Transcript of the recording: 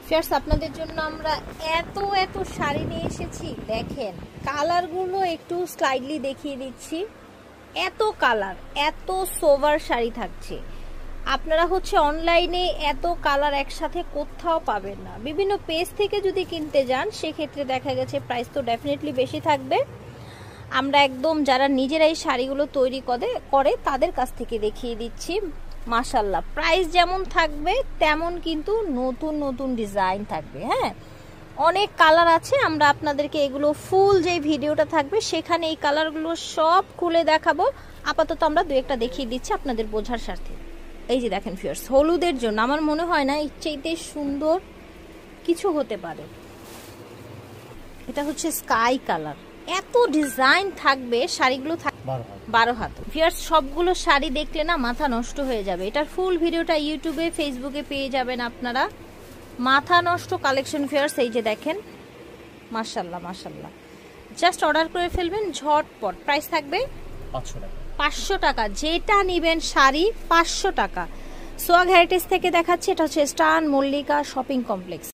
Fierce আপনাদের জন্য আমরা এত এত শাড়ি নিয়ে এসেছি, দেখেন কালারগুলো একটু স্লাইডলি দেখিয়ে দিচ্ছি। এত কালার, এত সোভার শাড়ি থাকছে। আপনারা হচ্ছে অনলাইনে এত কালার একসাথে কোথাও পাবেন না। বিভিন্ন পেজ থেকে যদি কিনতে যান সেক্ষেত্রে দেখা গেছে প্রাইস তো ডেফিনেটলি বেশি থাকবে। আমরা একদম যারা নিজেরাই শাড়িগুলো তৈরি করে তাদের কাছ থেকে দেখিয়ে দিচ্ছি। মাশাল্লাহ, প্রাইস যেমন থাকবে তেমন কিন্তু নতুন নতুন ডিজাইন থাকবে। হ্যাঁ, অনেক কালার আছে, আমরা আপনাদেরকে এগুলো ফুল যে ভিডিওটা থাকবে সেখানে এই কালারগুলো সব খুলে দেখাবো। আপাতত আমরা দু একটা দেখিয়ে দিচ্ছি আপনাদের বোঝার স্বার্থে। এই যে দেখেন ফিয়ার্স, হলুদের জন্য আমার মনে হয় না এর চাইতে সুন্দর কিছু হতে পারে। এটা হচ্ছে স্কাই কালার, এত ডিজাইন থাকবে, শাড়িগুলো 12 হাত। ফিয়ার্স সবগুলো শাড়ি দেখলে না মাথা নষ্ট হয়ে যাবে। এটার ফুল ভিডিওটা ইউটিউবে ফেসবুকে পেয়ে যাবেন আপনারা। মাথা নষ্ট কালেকশন ফিয়ার্স, এই যে দেখেন মাশাল্লাহ মাশাল্লাহ, জাস্ট অর্ডার করে ফেলবেন ঝটপট। প্রাইস থাকবে 500 টাকা, যেটা নেবেন শাড়ি 500 টাকা। সোয়াগ হেরিটেজ থেকে দেখাচ্ছি, এটা হচ্ছে স্টান মল্লিকা শপিং কমপ্লেক্স।